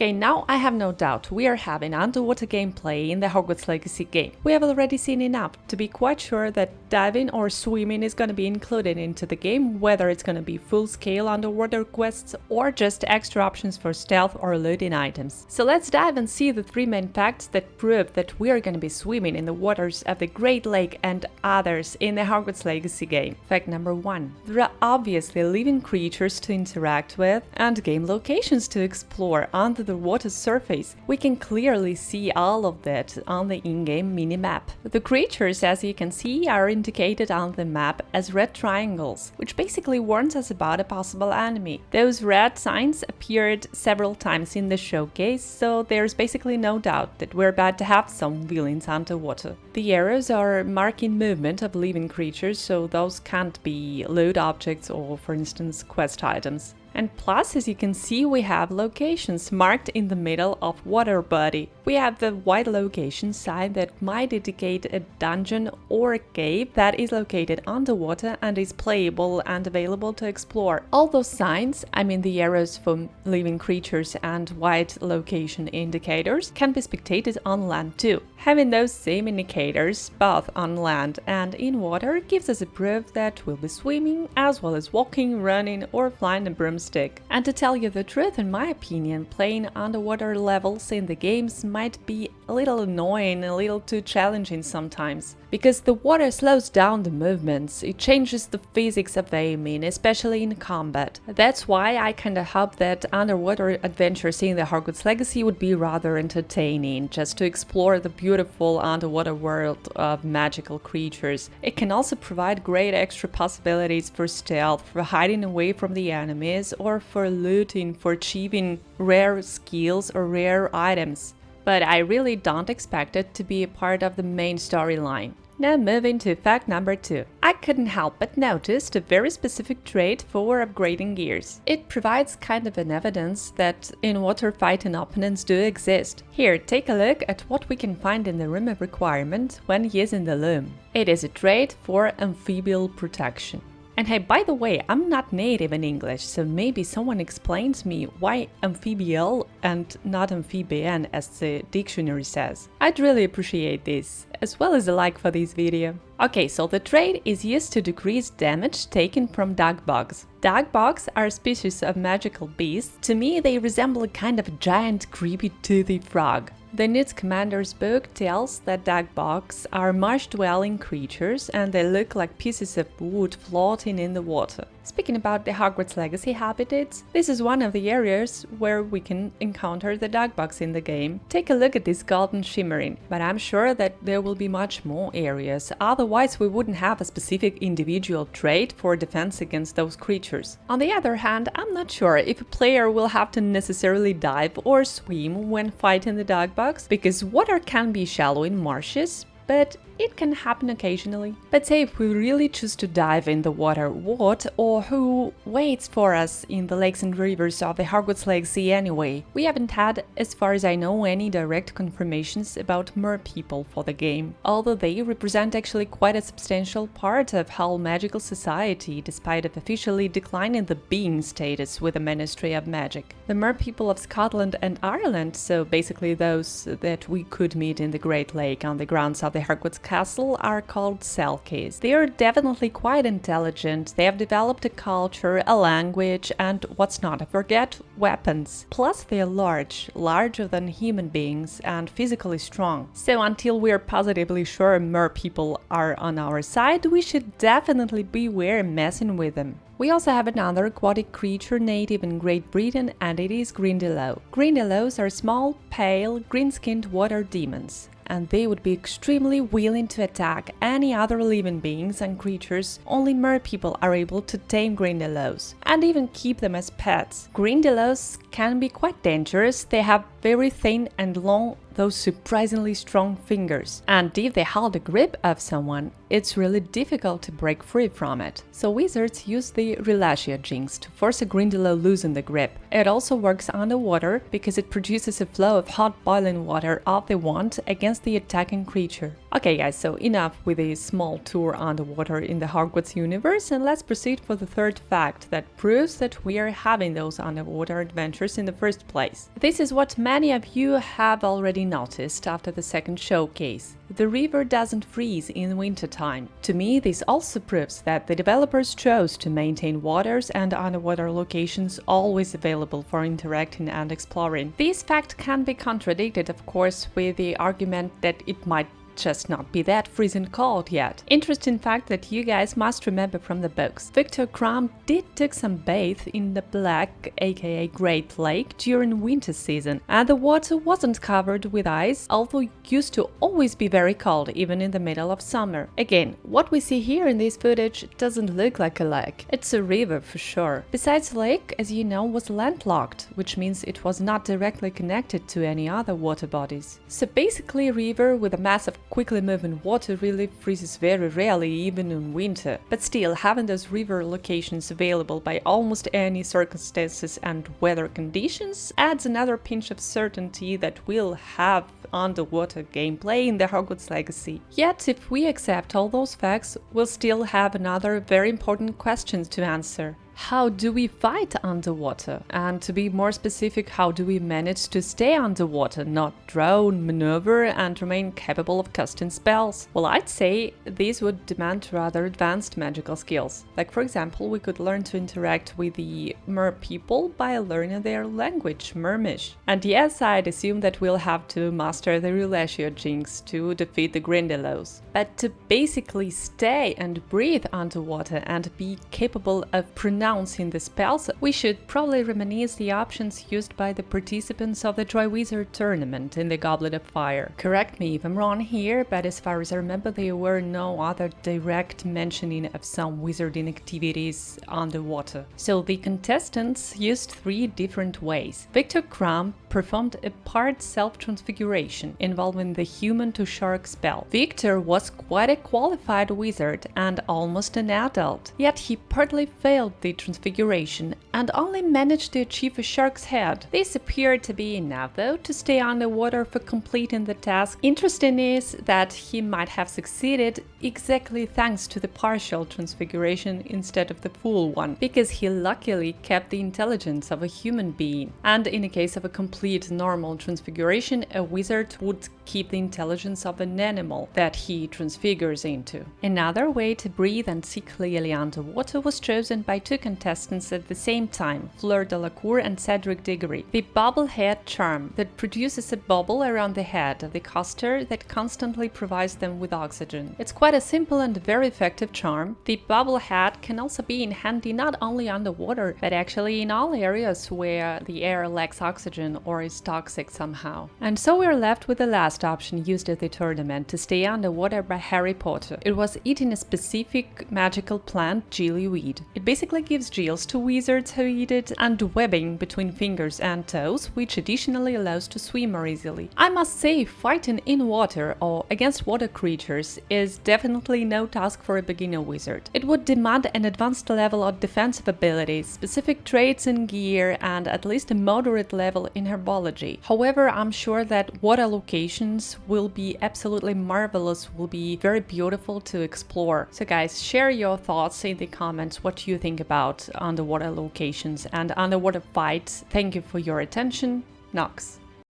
Okay, now I have no doubt we are having underwater gameplay in the Hogwarts Legacy game. We have already seen enough to be quite sure that diving or swimming is going to be included into the game, whether it's going to be full-scale underwater quests or just extra options for stealth or looting items. So let's dive and see the three main facts that prove that we are going to be swimming in the waters of the Great Lake and others in the Hogwarts Legacy game. Fact number 1. There are obviously living creatures to interact with and game locations to explore under the water surface. We can clearly see all of that on the in-game minimap. The creatures, as you can see, are indicated on the map as red triangles, which basically warns us about a possible enemy. Those red signs appeared several times in the showcase, so there's basically no doubt that we're about to have some villains underwater. The arrows are marking movement of living creatures, so those can't be loot objects or, for instance, quest items. And plus, as you can see, we have locations marked in the middle of water body. We have the white location sign that might indicate a dungeon or a cave that is located underwater and is playable and available to explore. All those signs, I mean the arrows for living creatures and white location indicators, can be spectated on land too. Having those same indicators both on land and in water gives us a proof that we'll be swimming as well as walking, running or flying a broomstick. And to tell you the truth, in my opinion, playing underwater levels in the games might be a little annoying, a little too challenging sometimes. Because the water slows down the movements, it changes the physics of aiming, especially in combat. That's why I kinda hope that underwater adventures in the Hogwarts Legacy would be rather entertaining, just to explore the beautiful underwater world of magical creatures. It can also provide great extra possibilities for stealth, for hiding away from the enemies, or for looting, for achieving rare skills or rare items. But I really don't expect it to be a part of the main storyline. Now moving to fact number 2. I couldn't help but notice a very specific trait for upgrading gears. It provides kind of an evidence that in water fighting opponents do exist. Here, take a look at what we can find in the room of requirement when using the loom. It is a trait for amphibial protection. And hey, by the way, I'm not native in English, so maybe someone explains me why amphibial and not amphibian as the dictionary says. I'd really appreciate this, as well as a like for this video. Okay, so the trait is used to decrease damage taken from dog bugs. Dog bugs are a species of magical beasts. To me, they resemble a kind of a giant, creepy, toothy frog. The Newt Commander's book tells that dog bugs are marsh-dwelling creatures and they look like pieces of wood floating in the water. Speaking about the Hogwarts Legacy habitats, this is one of the areas where we can encounter the dog bugs in the game. Take a look at this golden shimmering, but I'm sure that there will be much more areas, otherwise we wouldn't have a specific individual trait for defense against those creatures. On the other hand, I'm not sure if a player will have to necessarily dive or swim when fighting the dog bugs, because water can be shallow in marshes, but it can happen occasionally. But say if we really choose to dive in the water, what or who waits for us in the lakes and rivers of the Hogwarts Legacy anyway? We haven't had, as far as I know, any direct confirmations about merpeople for the game, although they represent actually quite a substantial part of whole magical society, despite of officially declining the being status with the Ministry of Magic. The merpeople of Scotland and Ireland, so basically those that we could meet in the Great Lake on the grounds of the Hogwarts Castle, are called Selkies. They are definitely quite intelligent, they have developed a culture, a language, and what's not to forget, weapons. Plus they are large, larger than human beings, and physically strong. So until we're positively sure merpeople are on our side, we should definitely beware messing with them. We also have another aquatic creature native in Great Britain, and it is grindylow. Grindylows are small, pale, green-skinned water demons, and they would be extremely willing to attack any other living beings and creatures. Only merpeople are able to tame grindylows and even keep them as pets. Grindylows can be quite dangerous. They have very thin and long those surprisingly strong fingers. And if they hold the grip of someone, it's really difficult to break free from it. So wizards use the relatio jinx to force a grindylow to loosen the grip. It also works underwater because it produces a flow of hot boiling water off the wand against the attacking creature. Okay guys, so enough with a small tour underwater in the Hogwarts universe, and let's proceed for the third fact that proves that we are having those underwater adventures in the first place. This is what many of you have already noticed after the second showcase. The river doesn't freeze in wintertime. To me, this also proves that the developers chose to maintain waters and underwater locations always available for interacting and exploring. This fact can be contradicted, of course, with the argument that it might just not be that freezing cold yet. Interesting fact that you guys must remember from the books. Viktor Krum did took some bath in the Black aka Great Lake during winter season, and the water wasn't covered with ice, although it used to always be very cold even in the middle of summer. Again, what we see here in this footage doesn't look like a lake. It's a river for sure. Besides, the lake, as you know, was landlocked, which means it was not directly connected to any other water bodies. So basically a river with a mass of quickly moving water really freezes very rarely even in winter, but still having those river locations available by almost any circumstances and weather conditions adds another pinch of certainty that we'll have underwater gameplay in the Hogwarts Legacy. Yet if we accept all those facts, we'll still have another very important question to answer. How do we fight underwater? And to be more specific, how do we manage to stay underwater, not drown, maneuver, and remain capable of casting spells? Well, I'd say these would demand rather advanced magical skills. Like, for example, we could learn to interact with the merpeople by learning their language, Mermish. And yes, I'd assume that we'll have to master the relatio jinx to defeat the grindylows. But to basically stay and breathe underwater and be capable of pronouncing the spells, we should probably reminisce the options used by the participants of the Triwizard tournament in the Goblet of Fire. Correct me if I'm wrong here, but as far as I remember, there were no other direct mentioning of some wizarding activities underwater. So the contestants used 3 different ways. Viktor Krum performed a part self-transfiguration involving the human to shark spell. Viktor was quite a qualified wizard and almost an adult, yet he partly failed the transfiguration and only managed to achieve a shark's head. This appeared to be enough though to stay underwater for completing the task. Interesting is that he might have succeeded exactly thanks to the partial transfiguration instead of the full one, because he luckily kept the intelligence of a human being, and in the case of a complete normal transfiguration, a wizard would keep the intelligence of an animal that he transfigures into. Another way to breathe and see clearly underwater was chosen by 2 contestants at the same time, Fleur Delacour and Cedric Diggory. The bubble head charm that produces a bubble around the head of the caster that constantly provides them with oxygen. It's quite a simple and very effective charm. The bubble head can also be in handy not only underwater, but actually in all areas where the air lacks oxygen or is toxic somehow. And so we're left with the last option used at the tournament to stay underwater by Harry Potter. It was eating a specific magical plant, gillyweed. It basically gives gills to wizards who eat it, and webbing between fingers and toes, which additionally allows to swim more easily. I must say, fighting in water or against water creatures is definitely no task for a beginner wizard. It would demand an advanced level of defensive abilities, specific traits and gear, and at least a moderate level in herbology. However, I'm sure that water locations will be absolutely marvelous, will be very beautiful to explore. So guys, share your thoughts in the comments what you think about underwater locations and underwater fights. Thank you for your attention. Nox.